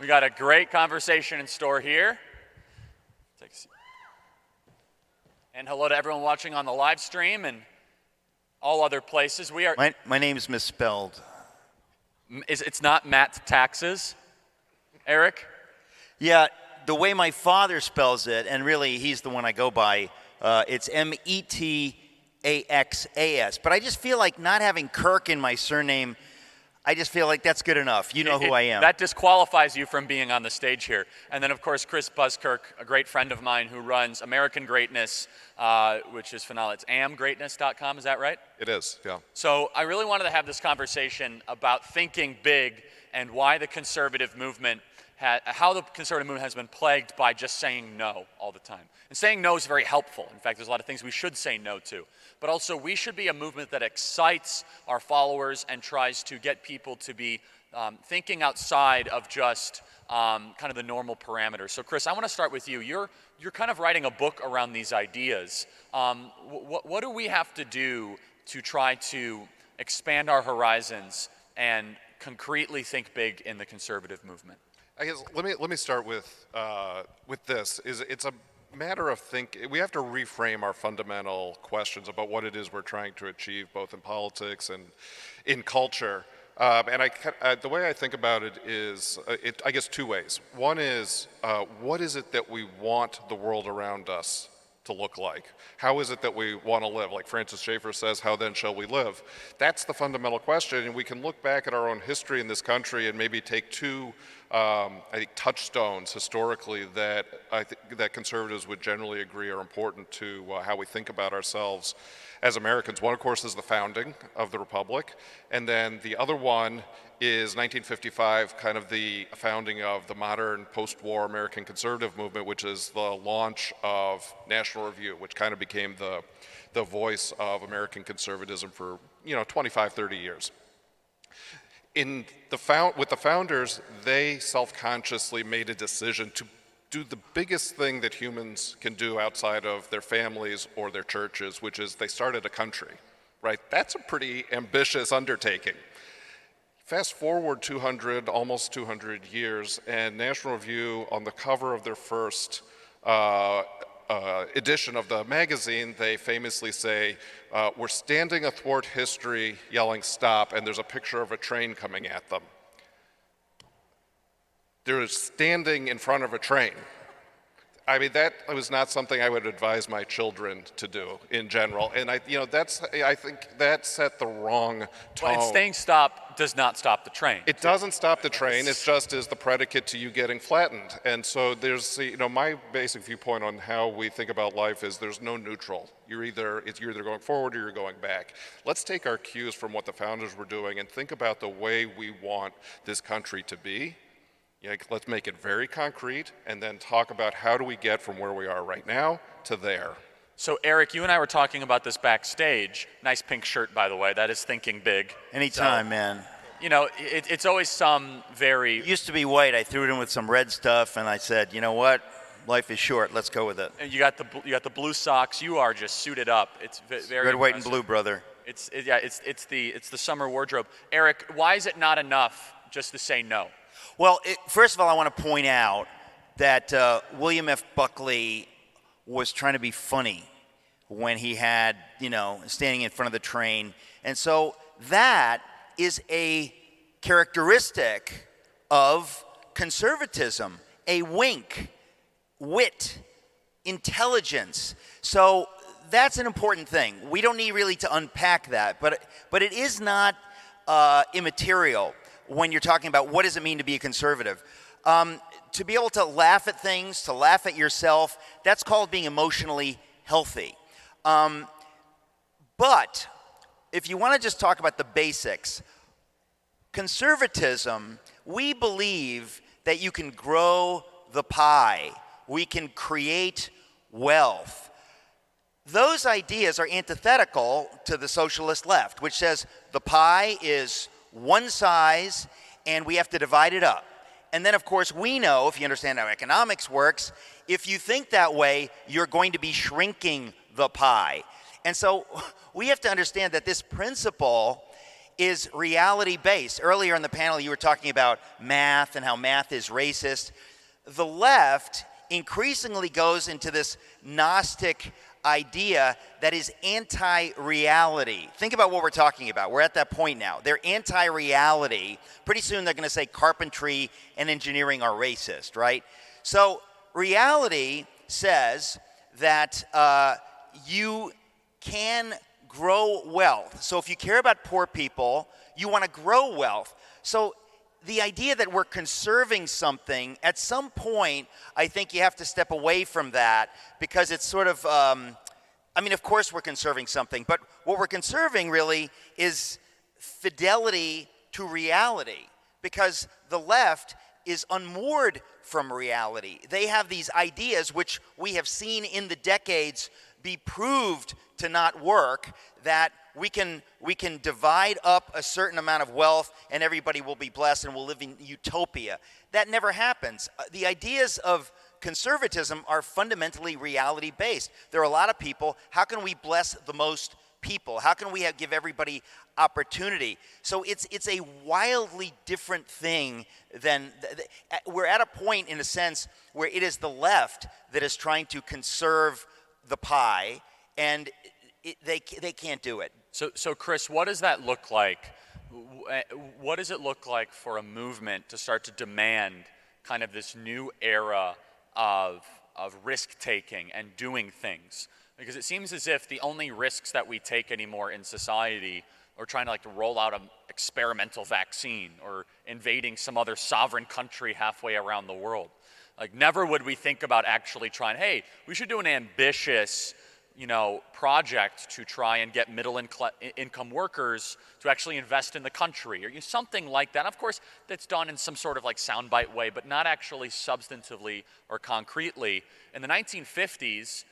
We got a great conversation in store here. Take a seat. And hello to everyone watching on the live stream and all other places. We are. My name is misspelled. It's not Metaxas, Eric? Yeah, the way my father spells it, and really he's the one I go by, it's Metaxas. But I just feel like not having Kirk in my surname, I just feel like that's good enough. You know who I am. That disqualifies you from being on the stage here. And then, of course, Chris Buskirk, a great friend of mine who runs American Greatness, which is phenomenal. It's amgreatness.com, is that right? It is, yeah. So I really wanted to have this conversation about thinking big and why the conservative movement, how the conservative movement has been plagued by just saying no all the time. And saying no is very helpful. In fact, there's a lot of things we should say no to. But also, we should be a movement that excites our followers and tries to get people to be thinking outside of just kind of the normal parameters. So, Chris, I want to start with you. You're kind of writing a book around these ideas. What do we have to do to try to expand our horizons and concretely think big in the conservative movement? I guess let me start with this. It's a matter of we have to reframe our fundamental questions about what it is we're trying to achieve, both in politics and in culture. And the way I think about it is, I guess, two ways. One is, what is it that we want the world around us to look like? How is it that we want to live? Like Francis Schaeffer says, how then shall we live? That's the fundamental question, and we can look back at our own history in this country and maybe take two I think touchstones historically that that conservatives would generally agree are important to how we think about ourselves as Americans. One, of course, is the founding of the Republic, and then the other one is 1955, kind of the founding of the modern post-war American conservative movement, which is the launch of National Review, which kind of became the voice of American conservatism for 25, 30 years. With the founders, they self-consciously made a decision to do the biggest thing that humans can do outside of their families or their churches, which is they started a country, right? That's a pretty ambitious undertaking. Fast forward almost 200 years, and National Review, on the cover of their first edition of the magazine, they famously say, we're standing athwart history yelling stop, and there's a picture of a train coming at them. They're standing in front of a train. I mean, that was not something I would advise my children to do in general. And I think that set the wrong tone. Well, and staying stop does not stop the train. It doesn't stop the train. It just is the predicate to you getting flattened. And so there's, my basic viewpoint on how we think about life is there's no neutral. You're either going forward or you're going back. Let's take our cues from what the founders were doing and think about the way we want this country to be. Let's make it very concrete and then talk about how do we get from where we are right now to there. So, Eric, you and I were talking about this backstage. Nice pink shirt, by the way. That is thinking big. Anytime, man. It's always some very... It used to be white. I threw it in with some red stuff, and I said, you know what? Life is short. Let's go with it. And you got the blue socks. You are just suited up. It's very red, white, impressive. and blue, brother. It's the summer wardrobe. Eric, why is it not enough just to say no? Well, first of all, I want to point out that William F. Buckley was trying to be funny when he had, standing in front of the train. And so that is a characteristic of conservatism, a wink, wit, intelligence. So that's an important thing. We don't need really to unpack that, but it is not immaterial when you're talking about what does it mean to be a conservative. To be able to laugh at things, to laugh at yourself, that's called being emotionally healthy. But if you want to just talk about the basics, conservatism, we believe that you can grow the pie. We can create wealth. Those ideas are antithetical to the socialist left, which says the pie is one size and we have to divide it up. And then, of course, we know, if you understand how economics works, if you think that way, you're going to be shrinking the pie. And so we have to understand that this principle is reality-based. Earlier in the panel, you were talking about math and how math is racist. The left increasingly goes into this Gnostic idea that is anti-reality. Think about what we're talking about. We're at that point now. They're anti-reality. Pretty soon they're going to say carpentry and engineering are racist, right? So reality says that you can grow wealth. So if you care about poor people, you want to grow wealth. So the idea that we're conserving something, at some point, I think you have to step away from that because it's sort of, of course we're conserving something, but what we're conserving really is fidelity to reality because the left is unmoored from reality. They have these ideas which we have seen in the decades be proved to not work, that we can divide up a certain amount of wealth and everybody will be blessed and we'll live in utopia. That never happens. The ideas of conservatism are fundamentally reality-based. There are a lot of people. How can we bless the most people? How can we give everybody opportunity? So it's a wildly different thing than we're at a point in a sense where it is the left that is trying to conserve the pie, and they can't do it. So Chris, what does that look like? What does it look like for a movement to start to demand kind of this new era of risk-taking and doing things? Because it seems as if the only risks that we take anymore in society are trying to roll out an experimental vaccine or invading some other sovereign country halfway around the world. Never would we think about actually trying, hey, we should do an ambitious, project to try and get middle-income workers to actually invest in the country, or something like that. Of course, that's done in some sort of soundbite way, but not actually substantively or concretely. In the 1950s,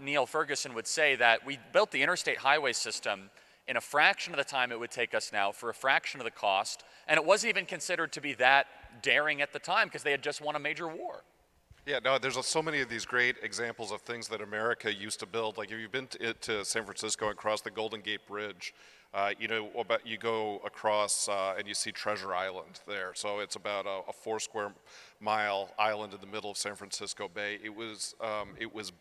Neil Ferguson would say that we built the interstate highway system in a fraction of the time it would take us now for a fraction of the cost, and it wasn't even considered to be that daring at the time because they had just won a major war. Yeah, no, there's so many of these great examples of things that America used to build. Like if you've been to San Francisco and crossed the Golden Gate Bridge, you go across and you see Treasure Island there. So it's about a 4 square mile island in the middle of San Francisco Bay. It was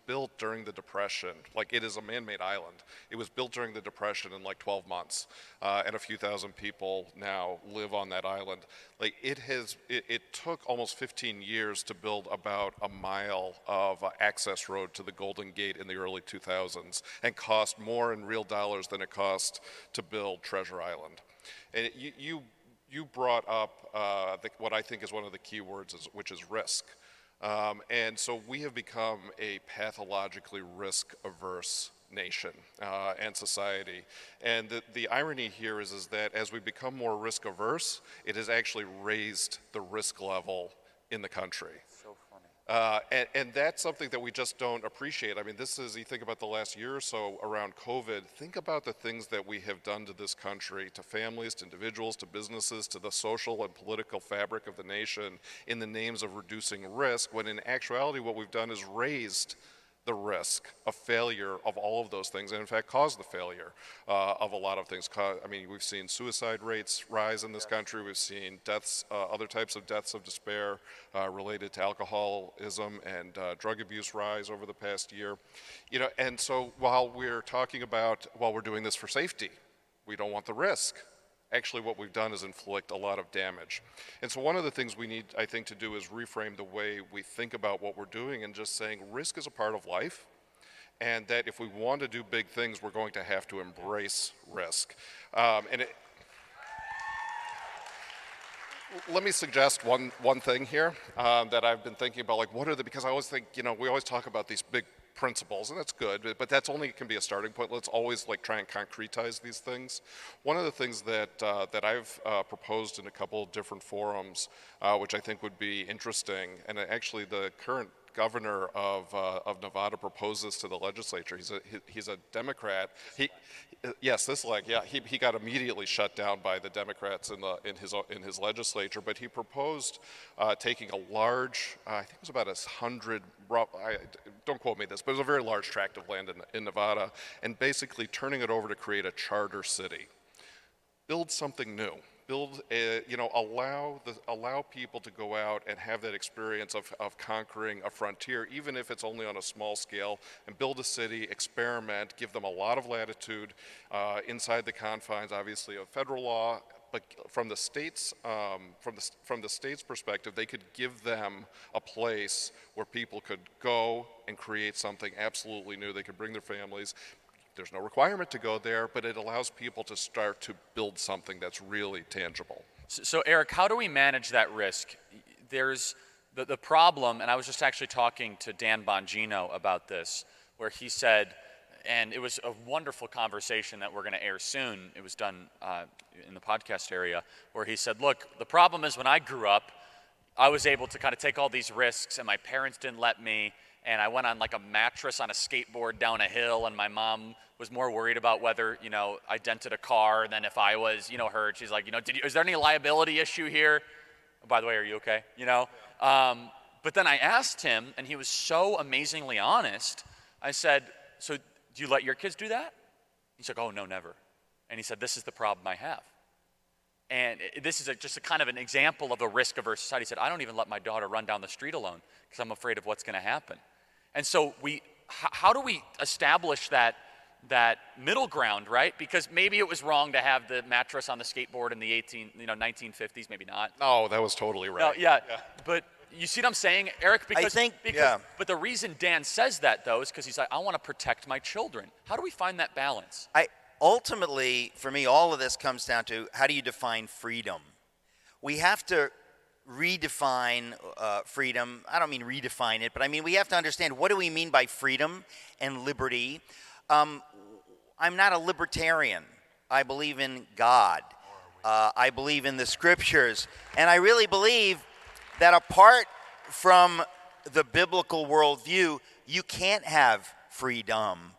built during the Depression. It is a man-made island. It was built during the Depression in 12 months, and a few thousand people now live on that island. It took almost 15 years to build about a mile of access road to the Golden Gate in the early 2000s, and cost more in real dollars than it cost to build Treasure Island. And you brought up what I think is one of the key words, which is risk. And so we have become a pathologically risk-averse nation and society. And the irony here is that as we become more risk-averse, it has actually raised the risk level in the country. So funny. And that's something that we just don't appreciate. You think about the last year or so around COVID, think about the things that we have done to this country, to families, to individuals, to businesses, to the social and political fabric of the nation in the names of reducing risk, when in actuality what we've done is raised the risk of failure of all of those things, and in fact caused the failure of a lot of things. We've seen suicide rates rise in this country. We've seen deaths, other types of deaths of despair related to alcoholism and drug abuse rise over the past year. And so while we're doing this for safety, we don't want the risk. Actually, what we've done is inflict a lot of damage. And so one of the things we need, I think, to do is reframe the way we think about what we're doing and just saying risk is a part of life, and that if we want to do big things, we're going to have to embrace risk. Let me suggest one thing here that I've been thinking about, because I always think, we always talk about these big principles, and that's good, but that's only can be a starting point. Let's always try and concretize these things. One of the things that I've proposed in a couple of different forums, which I think would be interesting, and actually the current governor of Nevada proposed this to the legislature. He's a Democrat. He got immediately shut down by the Democrats in his legislature. But he proposed taking a large, I think it was about 100. Don't quote me this, but it was a very large tract of land in Nevada, and basically turning it over to create a charter city. build something new. Allow people to go out and have that experience of conquering a frontier, even if it's only on a small scale, and build a city, experiment, give them a lot of latitude inside the confines, obviously, of federal law. But from the states, from the state's perspective, they could give them a place where people could go and create something absolutely new. They could bring their families. There's no requirement to go there, but it allows people to start to build something that's really tangible. So Eric, how do we manage that risk? There's the problem, and I was just actually talking to Dan Bongino about this, where he said, and it was a wonderful conversation that we're going to air soon. It was done in the podcast area, where he said, look, the problem is when I grew up, I was able to kind of take all these risks, and my parents didn't let me, and I went on like a mattress on a skateboard down a hill, and my mom was more worried about whether, I dented a car than if I was, hurt. She's like, is there any liability issue here? Oh, by the way, are you okay? But then I asked him, and he was so amazingly honest. I said, so do you let your kids do that? He's like, oh, no, never. And he said, this is the problem I have. And this is just a kind of an example of a risk-averse society. He said, I don't even let my daughter run down the street alone because I'm afraid of what's going to happen. And so how do we establish that middle ground, right? Because maybe it was wrong to have the mattress on the skateboard in the 1950s, maybe not. Oh, that was totally right. No, yeah. But you see what I'm saying, Eric? Yeah. But the reason Dan says that, though, is because he's like, I want to protect my children. How do we find that balance? Ultimately, for me, all of this comes down to how do you define freedom? We have to redefine freedom. I don't mean redefine it, but I mean we have to understand what do we mean by freedom and liberty. I'm not a libertarian. I believe in God. I believe in the scriptures. And I really believe that apart from the biblical worldview, you can't have freedom.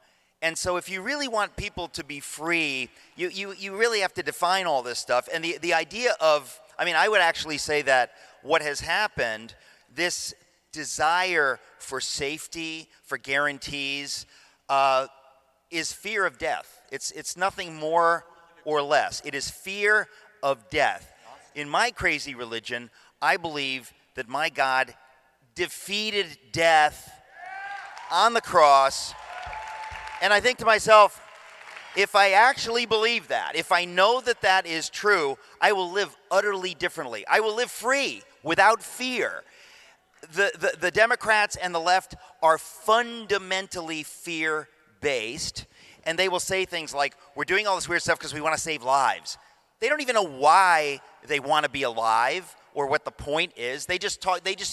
And so if you really want people to be free, you really have to define all this stuff. And the idea of, I would actually say that what has happened, this desire for safety, for guarantees, is fear of death. It's nothing more or less. It is fear of death. In my crazy religion, I believe that my God defeated death on the cross. And I think to myself, if I actually believe that, if I know that that is true, I will live utterly differently. I will live free, without fear. The Democrats and the left are fundamentally fear-based, and they will say things like, we're doing all this weird stuff because we want to save lives. They don't even know why they want to be alive or what the point is. They just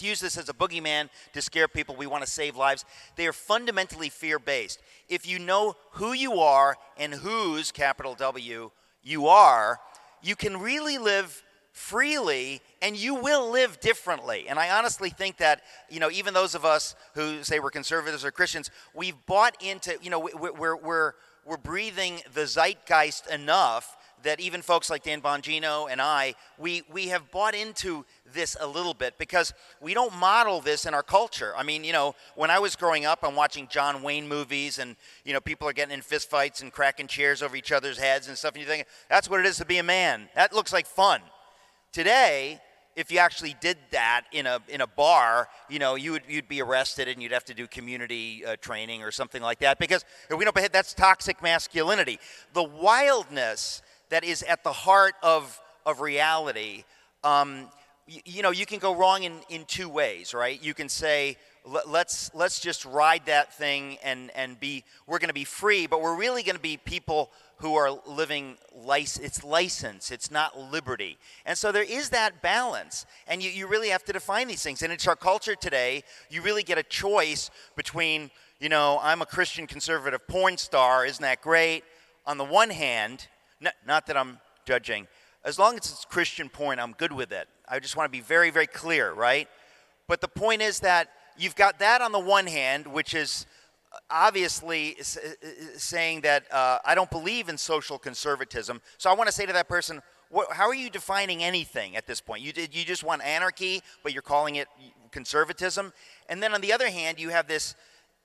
use this as a boogeyman to scare people. We want to save lives. They are fundamentally fear-based. If you know who you are and whose, capital W, you are, you can really live freely, and you will live differently. And I honestly think that, even those of us who say we're conservatives or Christians, we've bought into, we're breathing the zeitgeist enough that even folks like Dan Bongino and we have bought into this a little bit because we don't model this in our culture. When I was growing up, I'm watching John Wayne movies and, people are getting in fistfights and cracking chairs over each other's heads and stuff, and you think, that's what it is to be a man. That looks like fun. Today, if you actually did that in a bar, you'd be arrested and you'd have to do community training or something like that because if we don't behave, that's toxic masculinity. The wildness that is at the heart of reality, you can go wrong in two ways, right? You can say, let's just ride that thing and we're going to be free, but we're really going to be people who are living it's license, it's not liberty. And so there is that balance, and you really have to define these things. And it's our culture today, you really get a choice between, I'm a Christian conservative porn star, isn't that great? On the one hand, not that I'm judging, as long as it's Christian porn, I'm good with it. I just want to be very, very clear, right? But the point is that you've got that on the one hand, which is obviously saying that I don't believe in social conservatism. So I want to say to that person, how are you defining anything at this point? You just want anarchy, but you're calling it conservatism. And then on the other hand, you have this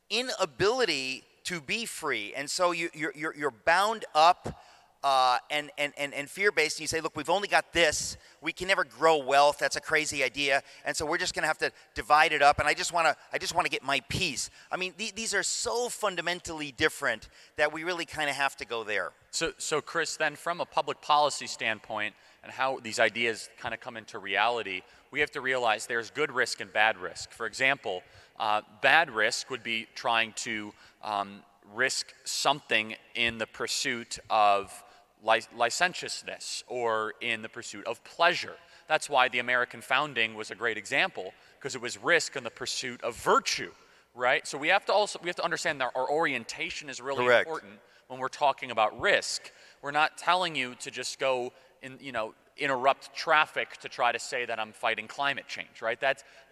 inability to be free, and so you're bound up and fear-based, and you say, look, we've only got this. We can never grow wealth. That's a crazy idea, and so we're just going to have to divide it up. And I just want to get my piece. I mean, these are so fundamentally different that we really kind of have to go there. So Chris, then from a public policy standpoint and how these ideas kind of come into reality, we have to realize there's good risk and bad risk. For example, bad risk would be trying to risk something in the pursuit of licentiousness or in the pursuit of pleasure. That's why the American founding was a great example, because it was risk in the pursuit of virtue, right? So we have to understand that our orientation is really Correct. important when we're talking about risk. We're not telling you to just go interrupt traffic to try to say that I'm fighting climate change, right?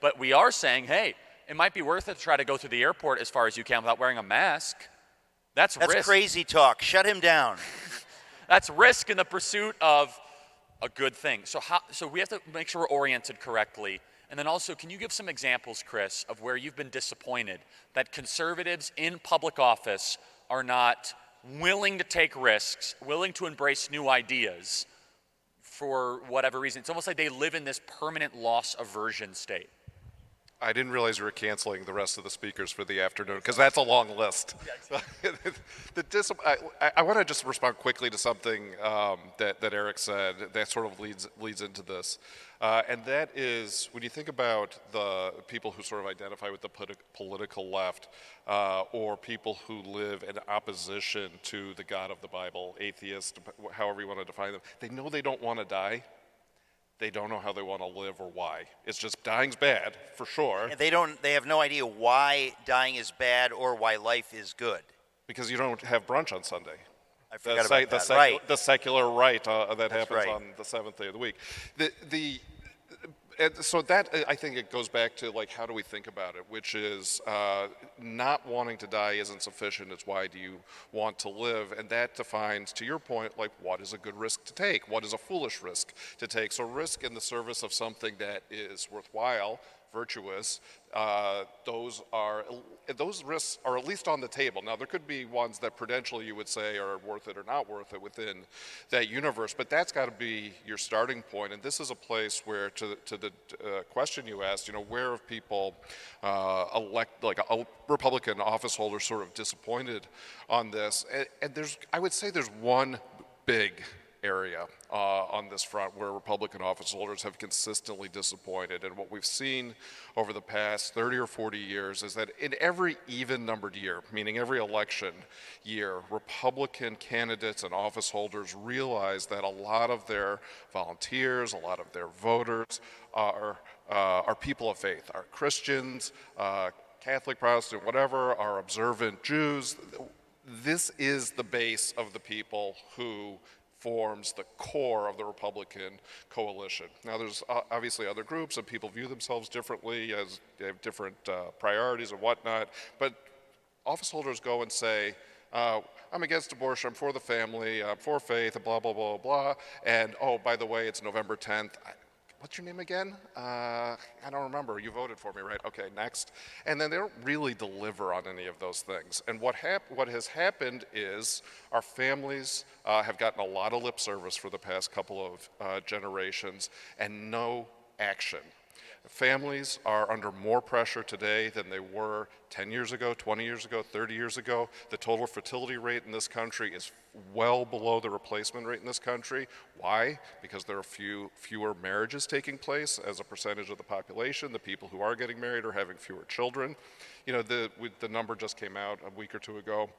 But we are saying, hey, it might be worth it to try to go through the airport as far as you can without wearing a mask. That's risk. Crazy talk. Shut him down. That's risk in the pursuit of a good thing. So we have to make sure we're oriented correctly. And then also, can you give some examples, Chris, of where you've been disappointed that conservatives in public office are not willing to take risks, willing to embrace new ideas for whatever reason? It's almost like they live in this permanent loss aversion state. I didn't realize you were canceling the rest of the speakers for the afternoon, because that's a long list. I want to just respond quickly to something that Eric said that sort of leads into this. And that is, when you think about the people who sort of identify with the political left, or people who live in opposition to the God of the Bible, atheists, however you want to define them, they know they don't want to die. They don't know how they want to live or why. It's just dying's bad, for sure. And they have no idea why dying is bad or why life is good. Because you don't have brunch on Sunday. I forgot about that. Right. The secular rite that happens right. on the seventh day of the week. And so that, I think it goes back to, like, how do we think about it, which is not wanting to die isn't sufficient. It's why do you want to live? And that defines, to your point, like, what is a good risk to take? What is a foolish risk to take? So risk in the service of something that is worthwhile, virtuous, those risks are at least on the table. Now, there could be ones that prudentially you would say are worth it or not worth it within that universe, but that's got to be your starting point. And this is a place where, to the question you asked, where have people Republican office holders sort of disappointed on this? And I would say there's one big area on this front where Republican office holders have consistently disappointed. And what we've seen over the past 30 or 40 years is that in every even-numbered year, meaning every election year, Republican candidates and office holders realize that a lot of their volunteers, a lot of their voters are people of faith, are Christians, Catholic, Protestant, whatever, are observant Jews. This is the base of the people who forms the core of the Republican coalition. Now, there's obviously other groups, and people view themselves differently, as they have different priorities and whatnot, but office holders go and say, I'm against abortion, I'm for the family, I'm for faith, blah, blah, blah, blah, and oh, by the way, it's November 10th. What's your name again? I don't remember. You voted for me, right? Okay, next. And then they don't really deliver on any of those things. And what has happened is our families have gotten a lot of lip service for the past couple of generations and no action. Families are under more pressure today than they were 10 years ago, 20 years ago, 30 years ago. The total fertility rate in this country is well below the replacement rate in this country. Why? Because there are fewer marriages taking place as a percentage of the population. The people who are getting married are having fewer children. The number just came out a week or two ago.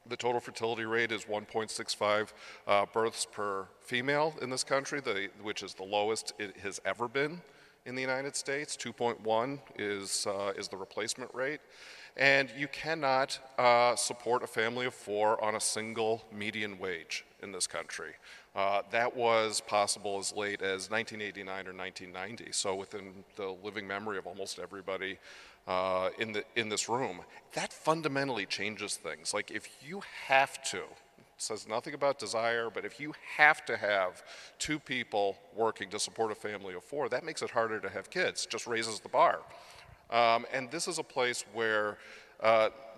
The total fertility rate is 1.65 births per female in this country, which is the lowest it has ever been in the United States. 2.1 is the replacement rate. And you cannot support a family of four on a single median wage in this country. That was possible as late as 1989 or 1990, so within the living memory of almost everybody in this room. That fundamentally changes things. Like, if you have to, it says nothing about desire, but if you have to have two people working to support a family of four, that makes it harder to have kids, just raises the bar. And this is a place where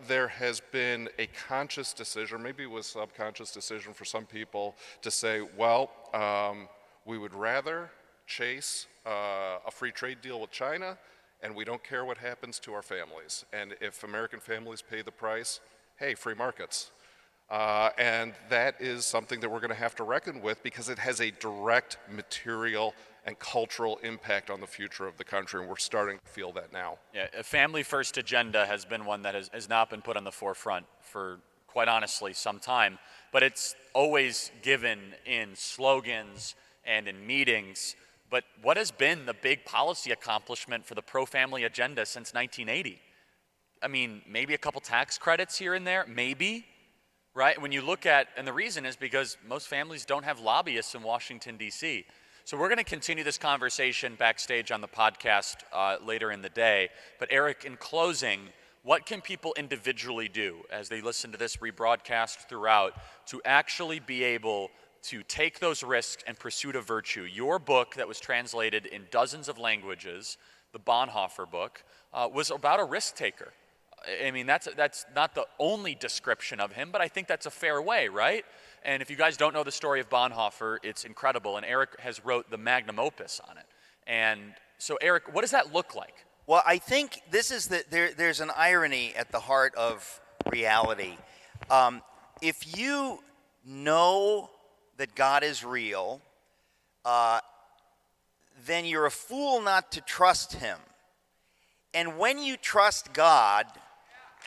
there has been a conscious decision, maybe it was a subconscious decision for some people, to say, well, we would rather chase a free trade deal with China, and we don't care what happens to our families. And if American families pay the price, hey, free markets. And that is something that we're going to have to reckon with because it has a direct material and cultural impact on the future of the country, and we're starting to feel that now. Yeah, a family-first agenda has been one that has not been put on the forefront for, quite honestly, some time, but it's always given in slogans and in meetings. But what has been the big policy accomplishment for the pro-family agenda since 1980? I mean, maybe a couple tax credits here and there, maybe, right? When you look at, and the reason is because most families don't have lobbyists in Washington, D.C., so we're going to continue this conversation backstage on the podcast later in the day. But Eric, in closing, what can people individually do as they listen to this rebroadcast throughout to actually be able to take those risks and pursue a virtue? Your book that was translated in dozens of languages, the Bonhoeffer book, was about a risk taker. I mean, that's not the only description of him, but I think that's a fair way, right? And if you guys don't know the story of Bonhoeffer, it's incredible. And Eric has wrote the magnum opus on it. And so, Eric, what does that look like? Well, I think this is there's an irony at the heart of reality. If you know that God is real, then you're a fool not to trust him. And when you trust God,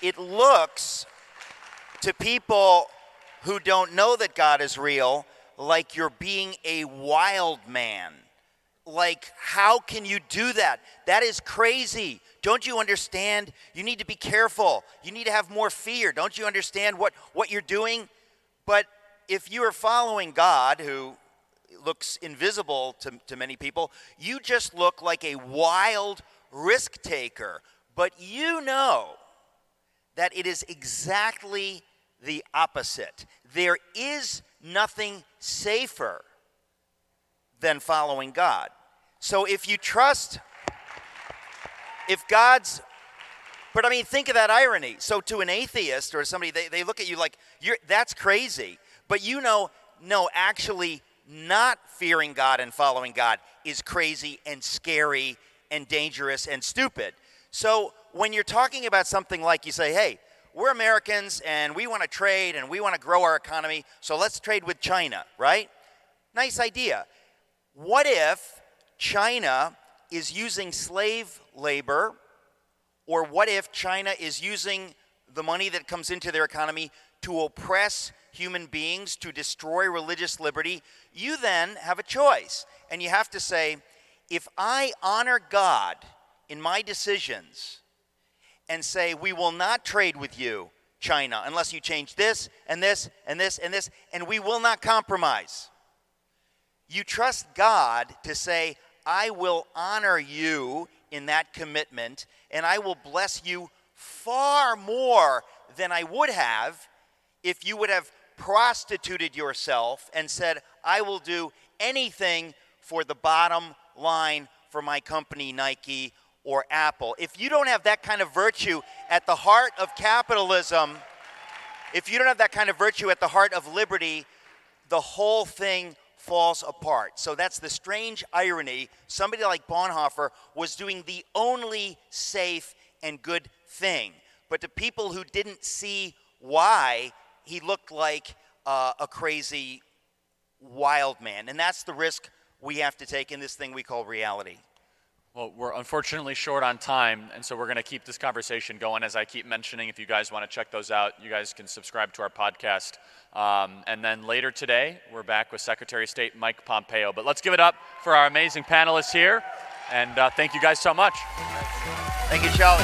it looks to people who don't know that God is real like you're being a wild man. Like, how can you do that? That is crazy. Don't you understand? You need to be careful. You need to have more fear. Don't you understand what you're doing? But if you are following God, who looks invisible to many people, you just look like a wild risk taker. But you know that it is exactly the opposite. There is nothing safer than following God. So if you trust, if God's, but I mean, think of that irony. So to an atheist or somebody, they look at you like, that's crazy. But you know, no, actually not fearing God and following God is crazy and scary and dangerous and stupid. So when you're talking about something like, you say, hey, we're Americans and we want to trade and we want to grow our economy, so let's trade with China, right? Nice idea. What if China is using slave labor, or what if China is using the money that comes into their economy to oppress human beings, to destroy religious liberty? You then have a choice, and you have to say, if I honor God in my decisions and say, we will not trade with you, China, unless you change this and this and this and this, and we will not compromise. You trust God to say, I will honor you in that commitment, and I will bless you far more than I would have if you would have prostituted yourself and said, I will do anything for the bottom line for my company, Nike or Apple. If you don't have that kind of virtue at the heart of capitalism, if you don't have that kind of virtue at the heart of liberty, the whole thing falls apart. So that's the strange irony. Somebody like Bonhoeffer was doing the only safe and good thing. But to people who didn't see why, he looked like a crazy wild man. And that's the risk we have to take in this thing we call reality. Well, we're unfortunately short on time, and so we're going to keep this conversation going. As I keep mentioning, if you guys want to check those out, you guys can subscribe to our podcast. And then later today, we're back with Secretary of State Mike Pompeo. But let's give it up for our amazing panelists here, and thank you guys so much. Thank you, Charlie.